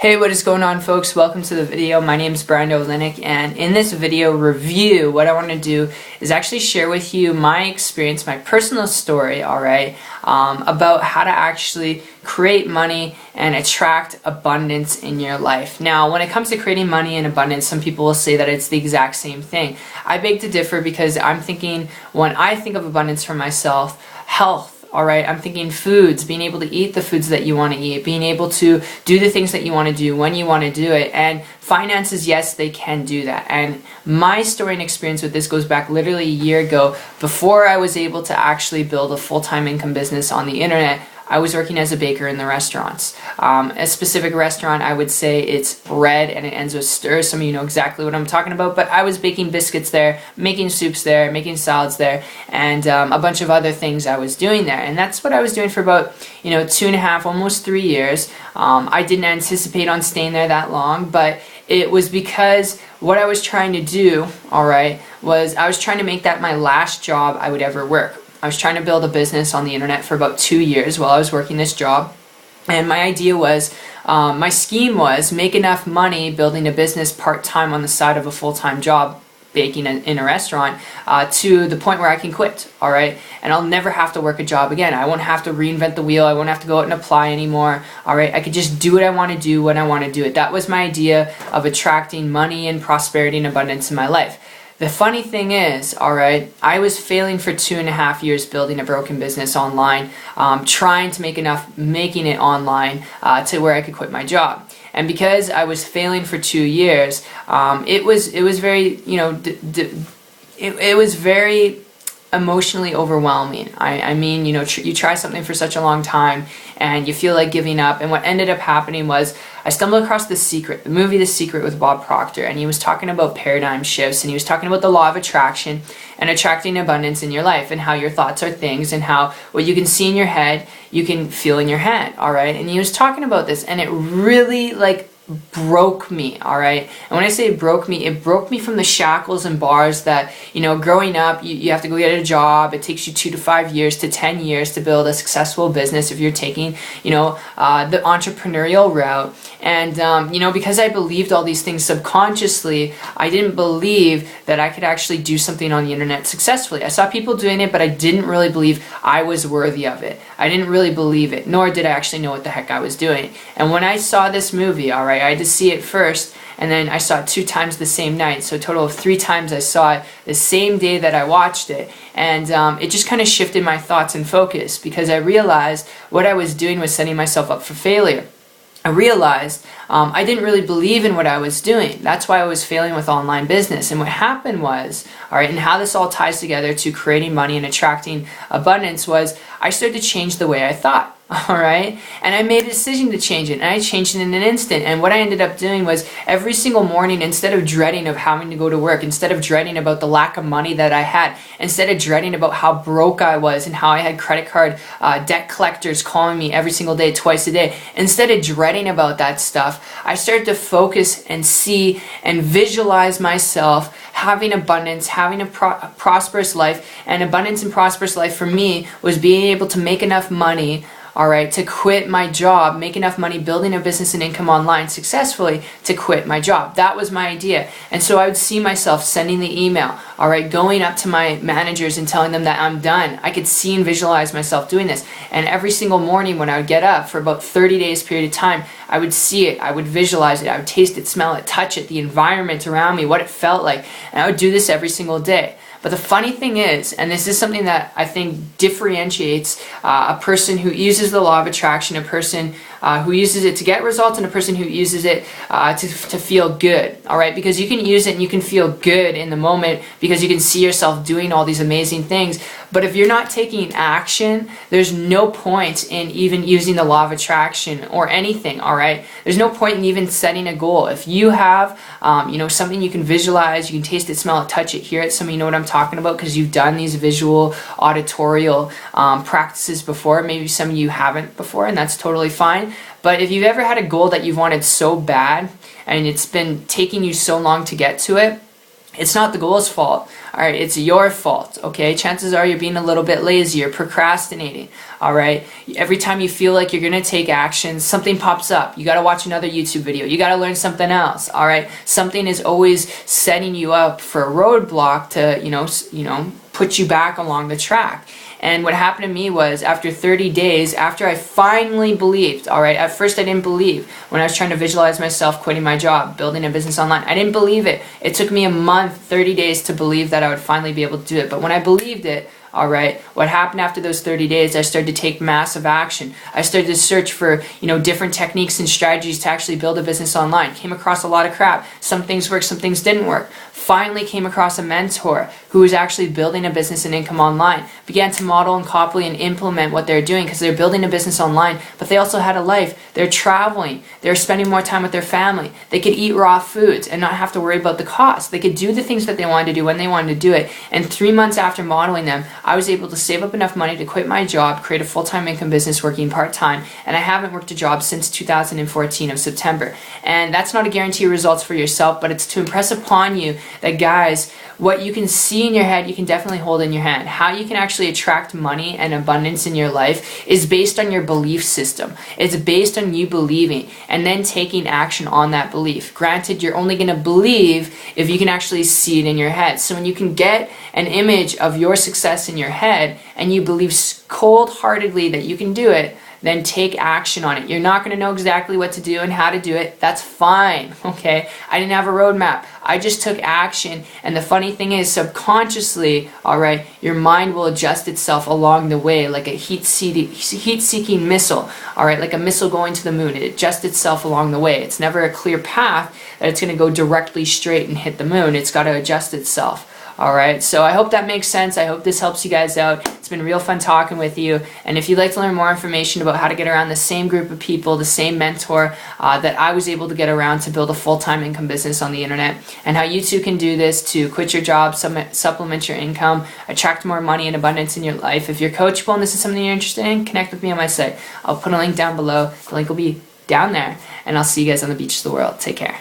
Hey, what is going on, folks? Welcome to the video. My name is Brian Olenek, and in this video review, what I want to do is actually share with you my experience, my personal story, alright, about how to actually create money and attract abundance in your life. Now, when it comes to creating money and abundance, some people will say that it's the exact same thing. I beg to differ because I'm thinking, when I think of abundance for myself, health. Alright, I'm thinking foods, being able to eat the foods that you want to eat, being able to do the things that you want to do when you want to do it, and finances, yes, they can do that. And my story and experience with this goes back literally a year ago. Before I was able to actually build a full-time income business on the internet, I was working as a baker in the restaurants. A specific restaurant, I would say it's Red and it ends with Stir. Some of you know exactly what I'm talking about, but I was baking biscuits there, making soups there, making salads there, and a bunch of other things I was doing there. And that's what I was doing for about 2.5, almost 3 years. I didn't anticipate on staying there that long, but it was because what I was trying to do, alright, was I was trying to make that my last job I would ever work. I was trying to build a business on the internet for about 2 years while I was working this job. And my idea was, my scheme was make enough money building a business part-time on the side of a full-time job, baking in a restaurant, to the point where I can quit, alright? And I'll never have to work a job again. I won't have to reinvent the wheel. I won't have to go out and apply anymore, alright? I could just do what I want to do when I want to do it. That was my idea of attracting money and prosperity and abundance in my life. The funny thing is, alright, I was failing for 2.5 years building a broken business online, trying to make enough, making it online to where I could quit my job. And because I was failing for 2 years, it was very, it was very emotionally overwhelming. I mean, you try something for such a long time and you feel like giving up. And what ended up happening was I stumbled across The Secret, the movie The Secret with Bob Proctor, and he was talking about paradigm shifts, and he was talking about the law of attraction and attracting abundance in your life, and how your thoughts are things, and how what you can see in your head, you can feel in your head, alright? And he was talking about this, and it really, broke me, alright? And when I say it broke me from the shackles and bars that, growing up, you have to go get a job. It takes you 2 to 5 years to 10 years to build a successful business if you're taking, the entrepreneurial route. And, because I believed all these things subconsciously, I didn't believe that I could actually do something on the internet successfully. I saw people doing it, but I didn't really believe I was worthy of it. I didn't really believe it, nor did I actually know what the heck I was doing. And when I saw this movie, alright, I had to see it first, and then I saw it 2 times the same night, so a total of 3 times I saw it the same day that I watched it. And it just kind of shifted my thoughts and focus, because I realized what I was doing was setting myself up for failure. I realized I didn't really believe in what I was doing. That's why I was failing with online business. And what happened was, alright, and how this all ties together to creating money and attracting abundance was, I started to change the way I thought. Alright, and I made a decision to change it, and I changed it in an instant. And what I ended up doing was, every single morning, instead of dreading of having to go to work, instead of dreading about the lack of money that I had, instead of dreading about how broke I was and how I had credit card debt collectors calling me every single day, twice a day, instead of dreading about that stuff, I started to focus and see and visualize myself having abundance, having a prosperous life. And abundance and prosperous life for me was being able to make enough money, alright, to quit my job, make enough money building a business and income online successfully to quit my job. That was my idea. And so I would see myself sending the email, alright, going up to my managers and telling them that I'm done. I could see and visualize myself doing this. And every single morning when I would get up for about 30 days period of time, I would see it, I would visualize it, I would taste it, smell it, touch it, the environment around me, what it felt like. And I would do this every single day. But the funny thing is, and this is something that I think differentiates a person who uses the law of attraction, a person who uses it to get results, and a person who uses it to feel good, alright? Because you can use it and you can feel good in the moment because you can see yourself doing all these amazing things. But if you're not taking action, there's no point in even using the law of attraction or anything, alright? There's no point in even setting a goal. If you have, something you can visualize, you can taste it, smell it, touch it, hear it, some of you know what I'm talking about because you've done these visual, auditorial practices before. Maybe some of you haven't before, and that's totally fine. But if you've ever had a goal that you've wanted so bad, and it's been taking you so long to get to it, It's not the goal's fault, all right? It's your fault, okay? Chances are you're being a little bit lazy, you're procrastinating, all right? Every time you feel like you're gonna take action, something pops up. You gotta watch another YouTube video. You gotta learn something else, all right? Something is always setting you up for a roadblock to, you know, put you back along the track. And what happened to me was, after 30 days, after I finally believed, all right, at first I didn't believe when I was trying to visualize myself quitting my job, building a business online. I didn't believe it. It took me a month, 30 days to believe that I would finally be able to do it. But when I believed it, all right, what happened after those 30 days, I started to take massive action. I started to search for, different techniques and strategies to actually build a business online. Came across a lot of crap. Some things worked, some things didn't work. Finally came across a mentor who was actually building a business and income online. Began to model and copy and implement what they're doing, because they're building a business online, but they also had a life. They're traveling. They're spending more time with their family. They could eat raw foods and not have to worry about the cost. They could do the things that they wanted to do when they wanted to do it. And 3 months after modeling them, I was able to save up enough money to quit my job, create a full-time income business working part-time, and I haven't worked a job since 2014 of September. And that's not a guarantee of results for yourself, but it's to impress upon you that, guys, what you can see in your head, you can definitely hold in your hand. How you can actually attract money and abundance in your life is based on your belief system. It's based on you believing and then taking action on that belief. Granted, you're only going to believe if you can actually see it in your head. So when you can get an image of your success in your head and you believe cold-heartedly that you can do it, then take action on it. You're not going to know exactly what to do and how to do it. That's fine, okay? I didn't have a roadmap. I just took action, and the funny thing is, subconsciously, all right, your mind will adjust itself along the way like a heat-seeking missile, all right, like a missile going to the moon. It adjusts itself along the way. It's never a clear path that it's going to go directly straight and hit the moon. It's got to adjust itself. All right, so I hope that makes sense. I hope this helps you guys out. It's been real fun talking with you. And if you'd like to learn more information about how to get around the same group of people, the same mentor that I was able to get around to build a full-time income business on the internet, and how you too can do this to quit your job, supplement your income, attract more money and abundance in your life. If you're coachable and this is something you're interested in, connect with me on my site. I'll put a link down below. The link will be down there. And I'll see you guys on the beach of the world. Take care.